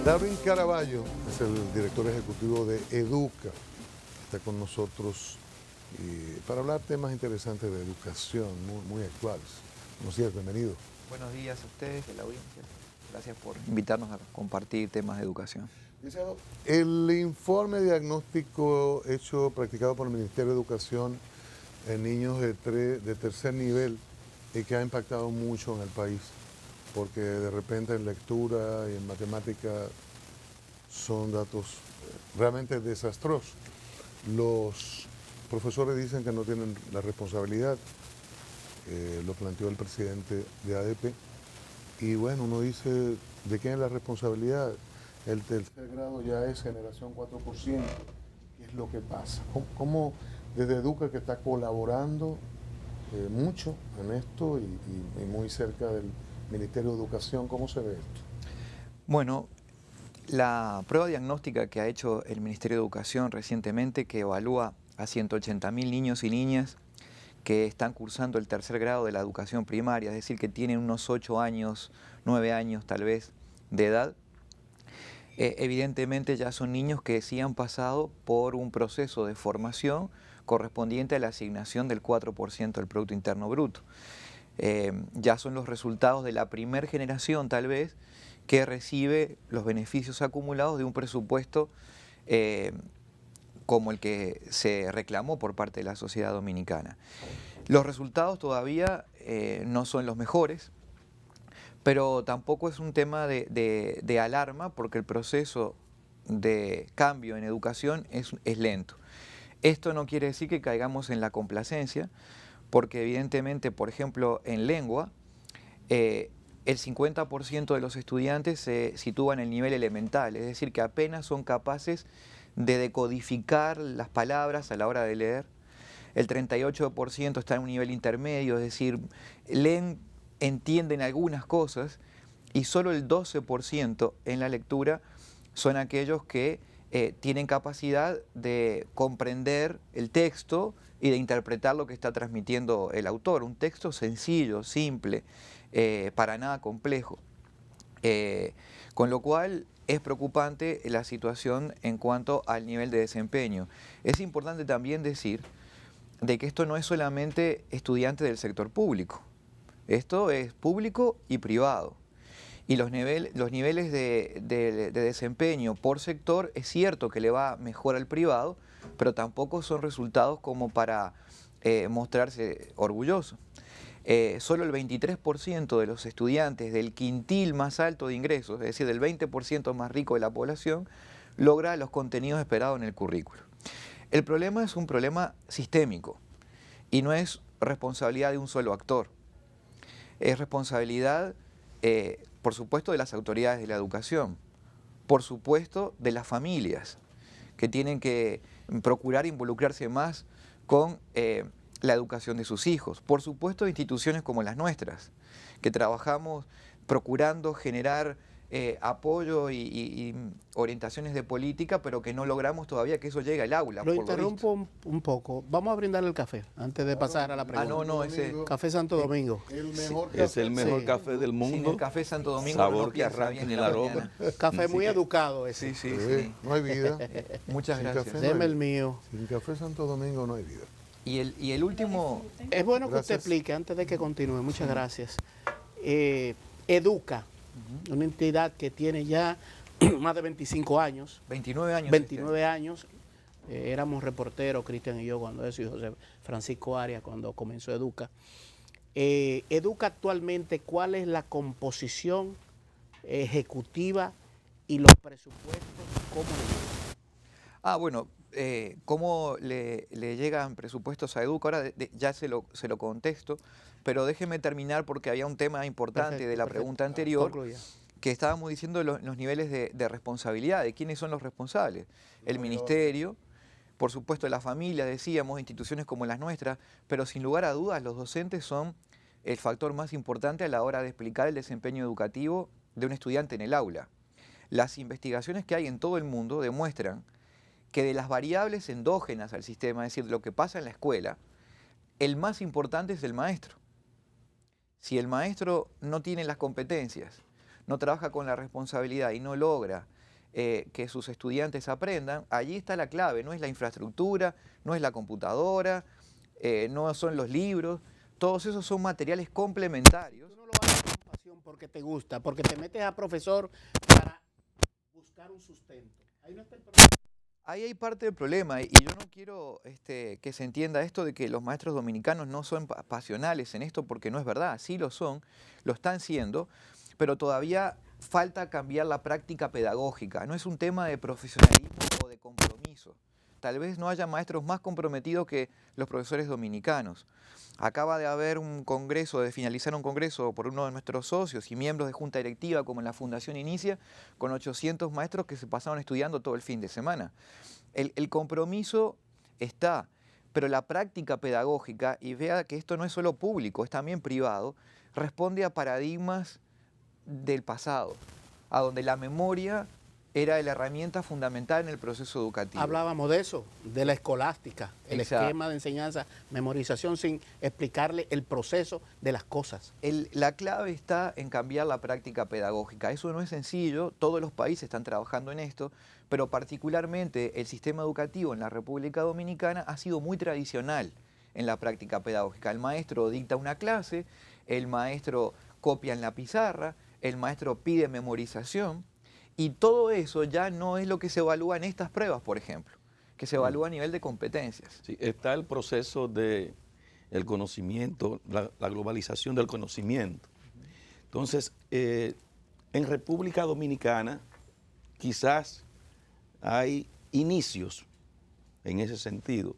Darwin Caraballo es el director ejecutivo de Educa. Está con nosotros para hablar temas interesantes de educación, muy actuales. Buenos días, bienvenido. Buenos días a ustedes, a la audiencia. Gracias por invitarnos a compartir temas de educación. El informe diagnóstico practicado por el Ministerio de Educación en niños de tercer nivel que ha impactado mucho en el país, porque de repente en lectura y en matemática son datos realmente desastrosos. Los profesores dicen que no tienen la responsabilidad, lo planteó el presidente de ADP, y bueno, uno dice, ¿de quién es la responsabilidad? El tercer grado ya es generación 4%, ¿qué es lo que pasa? ¿Cómo desde Educa, que está colaborando mucho en esto y muy cerca del Ministerio de Educación, cómo se ve esto? Bueno, la prueba diagnóstica que ha hecho el Ministerio de Educación recientemente, que evalúa a 180.000 niños y niñas que están cursando el tercer grado de la educación primaria, es decir, que tienen unos 8 años, 9 años tal vez de edad, evidentemente ya son niños que sí han pasado por un proceso de formación correspondiente a la asignación del 4% del Producto Interno Bruto. Ya son los resultados de la primera generación tal vez que recibe los beneficios acumulados de un presupuesto como el que se reclamó por parte de la sociedad dominicana. Los resultados todavía no son los mejores, pero tampoco es un tema de alarma, porque el proceso de cambio en educación es lento. Esto no quiere decir que caigamos en la complacencia, porque evidentemente, por ejemplo, en lengua, el 50% de los estudiantes se sitúan en el nivel elemental, es decir, que apenas son capaces de decodificar las palabras a la hora de leer. El 38% está en un nivel intermedio, es decir, leen, entienden algunas cosas, y solo el 12% en la lectura son aquellos que tienen capacidad de comprender el texto y de interpretar lo que está transmitiendo el autor. Un texto sencillo, simple, para nada complejo. Con lo cual es preocupante la situación en cuanto al nivel de desempeño. Es importante también decir de que esto no es solamente estudiantes del sector público, esto es público y privado. Y los niveles de desempeño por sector, es cierto que le va mejor al privado, pero tampoco son resultados como para mostrarse orgulloso. Solo el 23% de los estudiantes del quintil más alto de ingresos, es decir, del 20% más rico de la población, logra los contenidos esperados en el currículo. El problema es un problema sistémico y no es responsabilidad de un solo actor. Es responsabilidad, por supuesto, de las autoridades de la educación, por supuesto, de las familias, que tienen que procurar involucrarse más con la educación de sus hijos. Por supuesto, de instituciones como las nuestras, que trabajamos procurando generar apoyo y orientaciones de política, pero que no logramos todavía que eso llegue al aula. Lo interrumpo un poco. Vamos a brindar el café antes de pasar a la pregunta. No, ese Café Santo Domingo. El mejor café. Es el mejor café del mundo. Sin el café Santo Domingo, sabor que arranca en el aroma. Café muy educado ese. Sí. No hay vida. Muchas gracias. Deme el mío. Sin café Santo Domingo no hay vida. Y el último... Es bueno que usted explique, antes de que continúe, muchas gracias. Educa, una entidad que tiene ya más de 25 años. 29 años. 29 años. Éramos reporteros, Cristian y yo, cuando eso, y José Francisco Arias, cuando comenzó Educa. Educa actualmente, ¿cuál es la composición ejecutiva y los presupuestos? ¿Cómo le bueno, ¿cómo le llegan presupuestos a Educa? Ahora ya se lo contesto, pero déjeme terminar porque había un tema importante de la pregunta anterior, que estábamos diciendo los niveles de responsabilidad, de quiénes son los responsables. El ministerio, por supuesto la familia, decíamos, instituciones como las nuestras, pero sin lugar a dudas los docentes son el factor más importante a la hora de explicar el desempeño educativo de un estudiante en el aula. Las investigaciones que hay en todo el mundo demuestran que de las variables endógenas al sistema, es decir, lo que pasa en la escuela, el más importante es el maestro. Si el maestro no tiene las competencias, no trabaja con la responsabilidad y no logra que sus estudiantes aprendan, allí está la clave, no es la infraestructura, no es la computadora, no son los libros, todos esos son materiales complementarios. Tú no lo haces con pasión porque te gusta, porque te metes a profesor para buscar un sustento. Ahí no está el problema. Ahí hay parte del problema y yo no quiero que se entienda esto de que los maestros dominicanos no son pasionales en esto porque no es verdad, sí lo son, lo están siendo, pero todavía falta cambiar la práctica pedagógica, no es un tema de profesionalismo o de compromiso. Tal vez no haya maestros más comprometidos que los profesores dominicanos. Acaba de haber un congreso, de finalizar un congreso por uno de nuestros socios y miembros de junta directiva, como en la Fundación Inicia, con 800 maestros que se pasaron estudiando todo el fin de semana. El compromiso está, pero la práctica pedagógica, y vea que esto no es solo público, es también privado, responde a paradigmas del pasado, a donde la memoria era la herramienta fundamental en el proceso educativo. Hablábamos de eso, de la escolástica, el Exacto. esquema de enseñanza, memorización sin explicarle el proceso de las cosas. La clave está en cambiar la práctica pedagógica. Eso no es sencillo, todos los países están trabajando en esto, pero particularmente el sistema educativo en la República Dominicana ha sido muy tradicional en la práctica pedagógica. El maestro dicta una clase, el maestro copia en la pizarra, el maestro pide memorización, y todo eso ya no es lo que se evalúa en estas pruebas, por ejemplo, que se evalúa a nivel de competencias. Sí, está el proceso del conocimiento, la globalización del conocimiento. Entonces, en República Dominicana quizás hay inicios en ese sentido.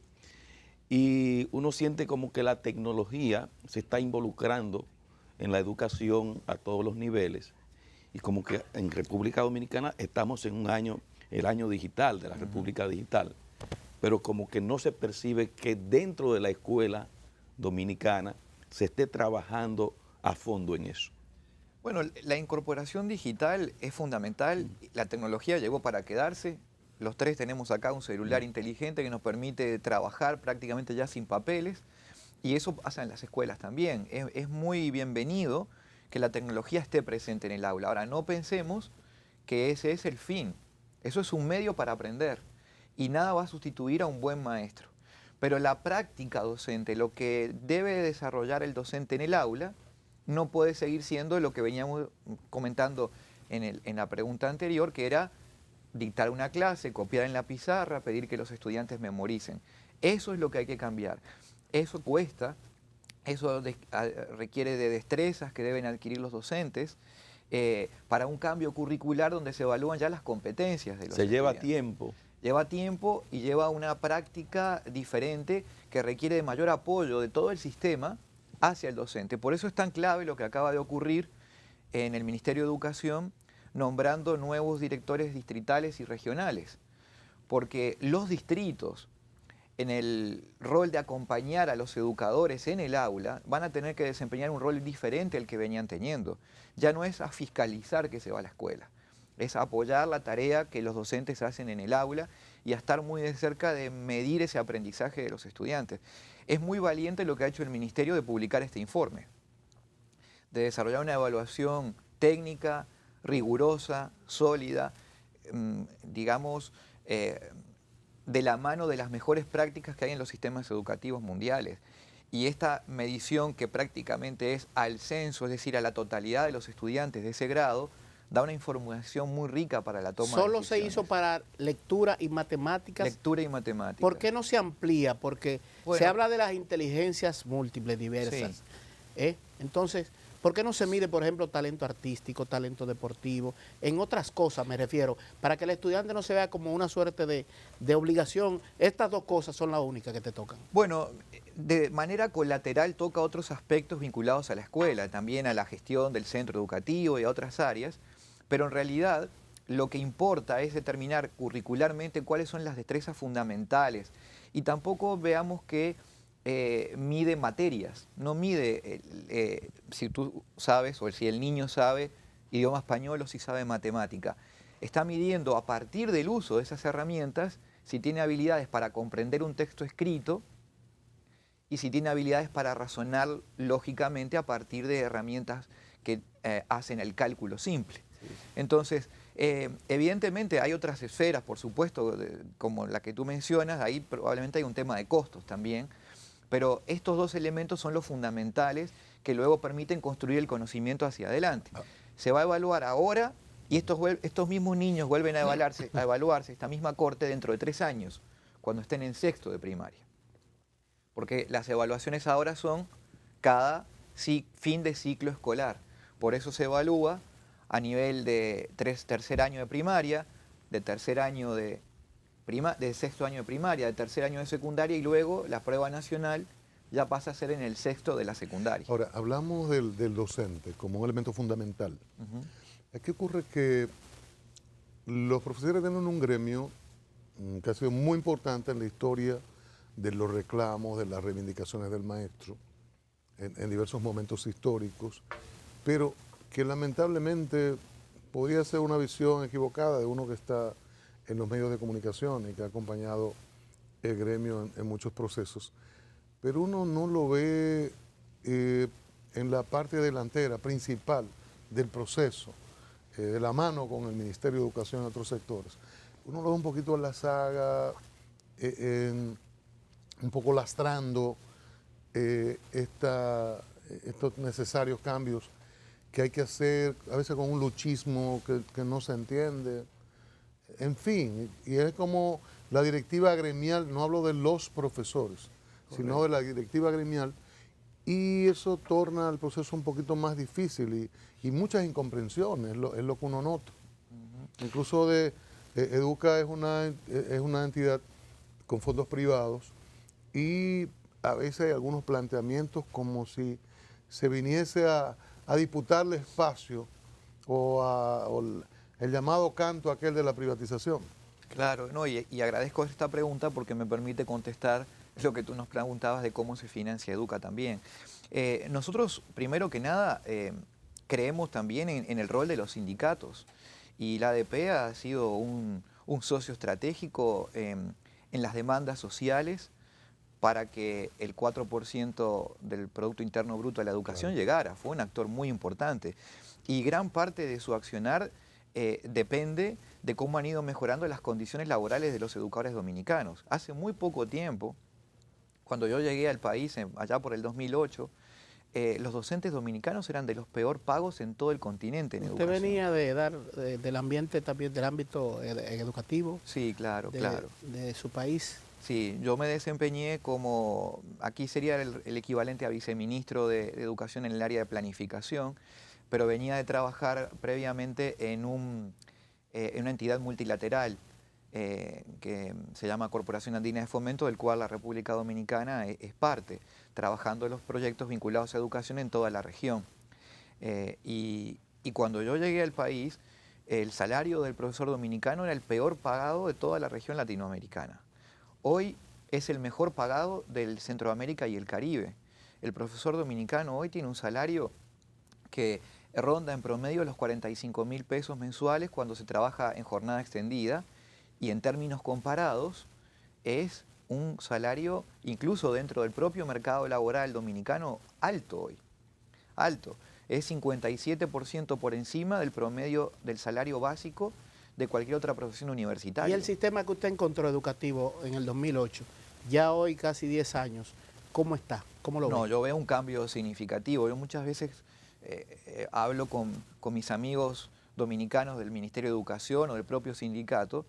Y uno siente como que la tecnología se está involucrando en la educación a todos los niveles. Y como que en República Dominicana estamos en un año, el año digital, de la República Digital, pero como que no se percibe que dentro de la escuela dominicana se esté trabajando a fondo en eso. Bueno, la incorporación digital es fundamental, la tecnología llegó para quedarse, los tres tenemos acá un celular inteligente que nos permite trabajar prácticamente ya sin papeles, y eso pasa en las escuelas también, es muy bienvenido que la tecnología esté presente en el aula. Ahora, no pensemos que ese es el fin. Eso es un medio para aprender y nada va a sustituir a un buen maestro. Pero la práctica docente, lo que debe desarrollar el docente en el aula, no puede seguir siendo lo que veníamos comentando en la pregunta anterior, que era dictar una clase, copiar en la pizarra, pedir que los estudiantes memoricen. Eso es lo que hay que cambiar. Eso cuesta. Eso requiere de destrezas que deben adquirir los docentes para un cambio curricular donde se evalúan ya las competencias de los estudiantes. Lleva tiempo. Lleva tiempo y lleva una práctica diferente que requiere de mayor apoyo de todo el sistema hacia el docente. Por eso es tan clave lo que acaba de ocurrir en el Ministerio de Educación, nombrando nuevos directores distritales y regionales, porque los distritos, en el rol de acompañar a los educadores en el aula, van a tener que desempeñar un rol diferente al que venían teniendo. Ya no es a fiscalizar que se va a la escuela, es a apoyar la tarea que los docentes hacen en el aula y a estar muy de cerca de medir ese aprendizaje de los estudiantes. Es muy valiente lo que ha hecho el Ministerio de publicar este informe, de desarrollar una evaluación técnica, rigurosa, sólida, digamos, de la mano de las mejores prácticas que hay en los sistemas educativos mundiales. Y esta medición, que prácticamente es al censo, es decir, a la totalidad de los estudiantes de ese grado, da una información muy rica para la toma de decisiones. Solo se hizo para lectura y matemáticas. Lectura y matemáticas. ¿Por qué no se amplía? Porque bueno, se habla de las inteligencias múltiples, diversas. Sí. Entonces, ¿por qué no se mide, por ejemplo, talento artístico, talento deportivo? En otras cosas me refiero, para que el estudiante no se vea como una suerte de obligación. Estas dos cosas son las únicas que te tocan. Bueno, de manera colateral toca otros aspectos vinculados a la escuela, también a la gestión del centro educativo y a otras áreas, pero en realidad lo que importa es determinar curricularmente cuáles son las destrezas fundamentales y tampoco veamos que mide materias, no mide si tú sabes o si el niño sabe idioma español o si sabe matemática. Está midiendo a partir del uso de esas herramientas si tiene habilidades para comprender un texto escrito y si tiene habilidades para razonar lógicamente a partir de herramientas que hacen el cálculo simple. Entonces, evidentemente hay otras esferas, por supuesto, como la que tú mencionas, ahí probablemente hay un tema de costos también, pero estos dos elementos son los fundamentales que luego permiten construir el conocimiento hacia adelante. Se va a evaluar ahora y estos mismos niños vuelven a evaluarse esta misma corte dentro de 3 años, cuando estén en sexto de primaria. Porque las evaluaciones ahora son cada fin de ciclo escolar. Por eso se evalúa a nivel de tercer año de primaria, de sexto año de primaria, de tercer año de secundaria, y luego la prueba nacional ya pasa a ser en el sexto de la secundaria. Ahora, hablamos del docente como un elemento fundamental. ¿Qué ocurre? Que los profesores tienen un gremio que ha sido muy importante en la historia de los reclamos, de las reivindicaciones del maestro, en diversos momentos históricos, pero que lamentablemente podría ser una visión equivocada de uno que está en los medios de comunicación y que ha acompañado el gremio en muchos procesos, pero uno no lo ve en la parte delantera, principal del proceso, de la mano con el Ministerio de Educación y otros sectores. Uno lo ve un poquito en la saga, un poco lastrando estos necesarios cambios que hay que hacer, a veces con un luchismo que no se entiende. En fin, y es como la directiva gremial, no hablo de los profesores, sino de la directiva gremial, y eso torna el proceso un poquito más difícil y muchas incomprensiones, es lo que uno nota. Incluso Educa es una entidad con fondos privados y a veces hay algunos planteamientos como si se viniese a disputarle espacio o el llamado canto aquel de la privatización. Claro, no, y agradezco esta pregunta porque me permite contestar lo que tú nos preguntabas de cómo se financia Educa también. Nosotros, primero que nada, creemos también en el rol de los sindicatos, y la ADP ha sido un socio estratégico en las demandas sociales para que el 4% del Producto Interno Bruto de la educación llegara. Fue un actor muy importante y gran parte de su accionar depende de cómo han ido mejorando las condiciones laborales de los educadores dominicanos. Hace muy poco tiempo, cuando yo llegué al país, allá por el 2008, los docentes dominicanos eran de los peor pagos en todo el continente en educación. ¿Usted venía del ambiente también, del ámbito educativo? Sí, claro, claro. De su país. Sí, yo me desempeñé como, aquí sería el equivalente a viceministro de Educación en el área de planificación, pero venía de trabajar previamente en una entidad multilateral que se llama Corporación Andina de Fomento, del cual la República Dominicana es parte, trabajando en los proyectos vinculados a educación en toda la región. Y cuando yo llegué al país, el salario del profesor dominicano era el peor pagado de toda la región latinoamericana. Hoy es el mejor pagado del Centroamérica y el Caribe. El profesor dominicano hoy tiene un salario que ronda en promedio los 45.000 pesos mensuales cuando se trabaja en jornada extendida, y en términos comparados es un salario, incluso dentro del propio mercado laboral dominicano, alto hoy. Alto. Es 57% por encima del promedio del salario básico de cualquier otra profesión universitaria. ¿Y el sistema que usted encontró educativo en el 2008, ya hoy casi 10 años, cómo está? ¿Cómo lo ve? No, yo veo un cambio significativo. Yo muchas veces hablo con mis amigos dominicanos del Ministerio de Educación o del propio sindicato,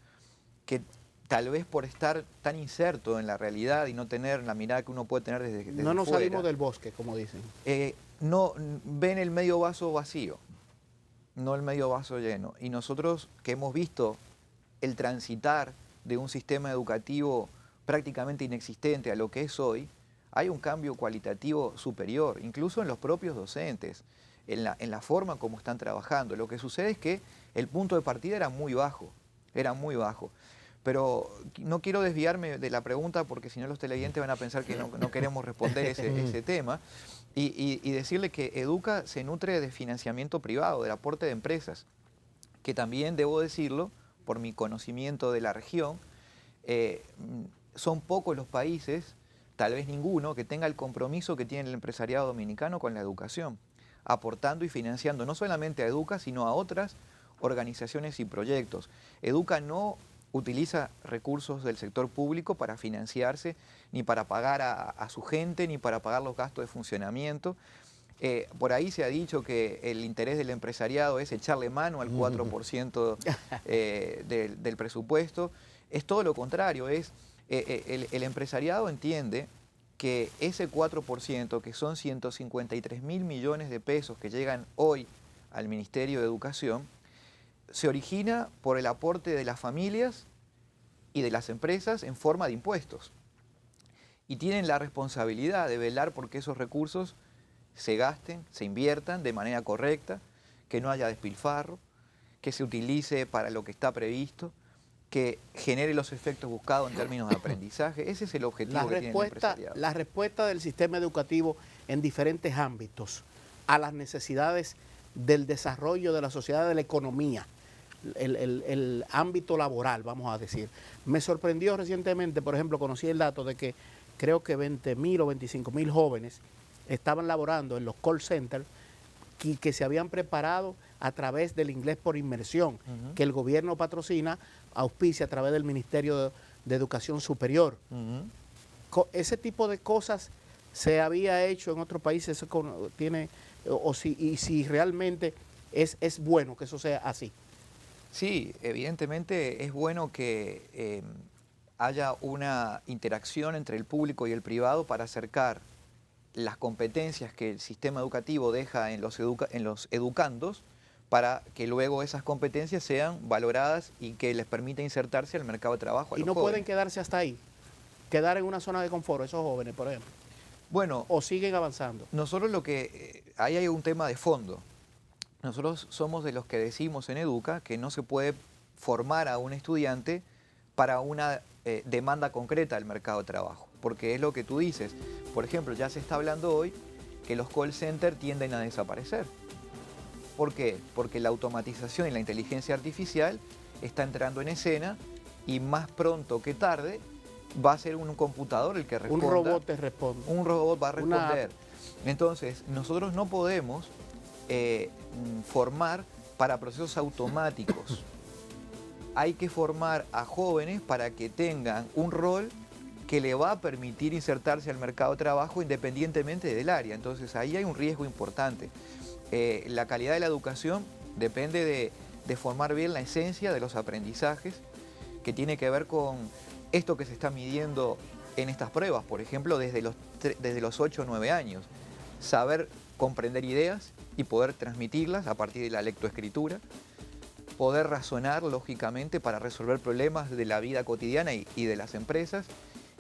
que tal vez por estar tan inserto en la realidad y no tener la mirada que uno puede tener desde no nos fuera, salimos del bosque, como dicen. No ven el medio vaso vacío, no el medio vaso lleno. Y nosotros que hemos visto el transitar de un sistema educativo prácticamente inexistente a lo que es hoy, hay un cambio cualitativo superior, incluso en los propios docentes, en la forma como están trabajando. Lo que sucede es que el punto de partida era muy bajo. Pero no quiero desviarme de la pregunta porque si no los televidentes van a pensar que no queremos responder ese tema. Y decirle que Educa se nutre de financiamiento privado, del aporte de empresas, que también, debo decirlo, por mi conocimiento de la región, son pocos los países, tal vez ninguno, que tenga el compromiso que tiene el empresariado dominicano con la educación, aportando y financiando no solamente a Educa, sino a otras organizaciones y proyectos. Educa no utiliza recursos del sector público para financiarse, ni para pagar a su gente, ni para pagar los gastos de funcionamiento. Por ahí se ha dicho que el interés del empresariado es echarle mano al 4% del presupuesto. Es todo lo contrario, el empresariado entiende que ese 4%, que son 153.000 millones de pesos que llegan hoy al Ministerio de Educación, se origina por el aporte de las familias y de las empresas en forma de impuestos. Y tienen la responsabilidad de velar porque esos recursos se gasten, se inviertan de manera correcta, que no haya despilfarro, que se utilice para lo que está previsto, que genere los efectos buscados en términos de aprendizaje. Ese es el objetivo que tiene el empresariado. La respuesta del sistema educativo en diferentes ámbitos a las necesidades del desarrollo de la sociedad, de la economía, el ámbito laboral, vamos a decir. Me sorprendió recientemente, por ejemplo, conocí el dato de que creo que 20.000 o 25.000 jóvenes estaban laborando en los call centers que se habían preparado a través del inglés por inmersión, que el gobierno patrocina, auspicia a través del Ministerio de Educación Superior. Ese tipo de cosas se había hecho en otros países, si realmente es bueno que eso sea así. Sí, evidentemente es bueno que haya una interacción entre el público y el privado para acercar las competencias que el sistema educativo deja en los educandos, para que luego esas competencias sean valoradas y que les permita insertarse al mercado de trabajo. Y no pueden quedarse hasta ahí, quedar en una zona de confort, esos jóvenes, por ejemplo. Bueno, o siguen avanzando. Nosotros ahí hay un tema de fondo. Nosotros somos de los que decimos en Educa que no se puede formar a un estudiante para una demanda concreta del mercado de trabajo, porque es lo que tú dices. Por ejemplo, ya se está hablando hoy que los call centers tienden a desaparecer. ¿Por qué? Porque la automatización y la inteligencia artificial está entrando en escena y más pronto que tarde va a ser un computador el que responda. Un robot te responde. Un robot va a responder. Entonces, nosotros no podemos formar para procesos automáticos. Hay que formar a jóvenes para que tengan un rol que le va a permitir insertarse al mercado de trabajo independientemente del área. Entonces, ahí hay un riesgo importante. La calidad de la educación depende de formar bien la esencia de los aprendizajes, que tiene que ver con esto que se está midiendo en estas pruebas, por ejemplo, desde los 8 o 9 años. Saber comprender ideas y poder transmitirlas a partir de la lectoescritura, poder razonar lógicamente para resolver problemas de la vida cotidiana y de las empresas,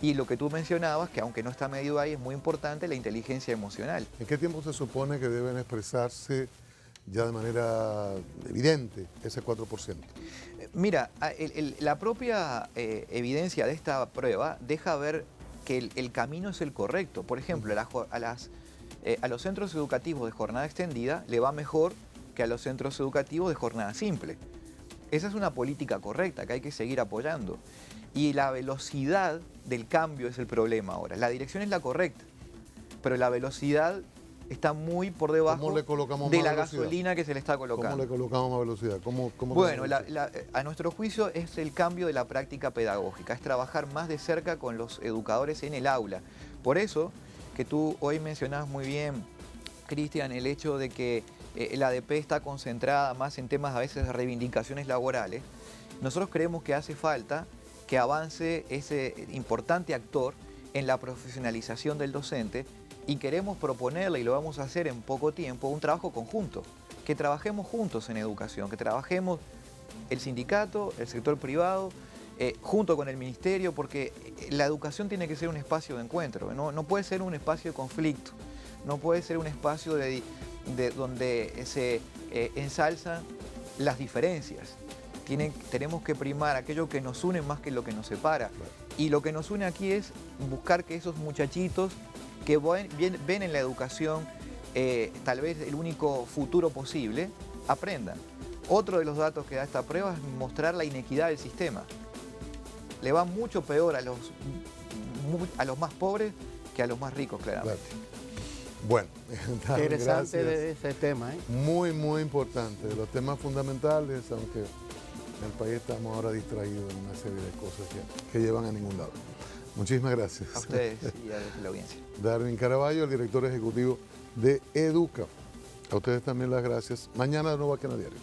y lo que tú mencionabas, que aunque no está medido ahí, es muy importante, la inteligencia emocional. ¿En qué tiempo se supone que deben expresarse ya de manera evidente ese 4%? Mira, la propia evidencia de esta prueba deja ver que el camino es el correcto. Por ejemplo, a los centros educativos de jornada extendida le va mejor que a los centros educativos de jornada simple. Esa es una política correcta que hay que seguir apoyando. Y la velocidad del cambio es el problema ahora. La dirección es la correcta, pero la velocidad está muy por debajo de la gasolina que se le está colocando. ¿Cómo le colocamos más velocidad? Bueno, a nuestro juicio es el cambio de la práctica pedagógica, es trabajar más de cerca con los educadores en el aula. Por eso que tú hoy mencionabas muy bien, Cristian, el hecho de que la ADP está concentrada más en temas a veces de reivindicaciones laborales. Nosotros creemos que hace falta que avance ese importante actor en la profesionalización del docente, y queremos proponerle, y lo vamos a hacer en poco tiempo, un trabajo conjunto, que trabajemos juntos en educación, que trabajemos el sindicato, el sector privado, junto con el ministerio, porque la educación tiene que ser un espacio de encuentro, no puede ser un espacio de conflicto, no puede ser un espacio donde se ensalzan las diferencias. Tenemos que primar aquello que nos une más que lo que nos separa. Y lo que nos une aquí es buscar que esos muchachitos que ven en la educación tal vez el único futuro posible, aprendan. Otro de los datos que da esta prueba es mostrar la inequidad del sistema. Le va mucho peor a los más pobres que a los más ricos, claramente. Claro. Bueno, Darwin, Interesante gracias. de ese tema, ¿eh? Muy, muy importante. De los temas fundamentales, aunque en el país estamos ahora distraídos en una serie de cosas que llevan a ningún lado. Muchísimas gracias. A ustedes y a la audiencia. Darwin Caraballo, el director ejecutivo de Educa. A ustedes también las gracias. Mañana de nuevo aquí en el diario.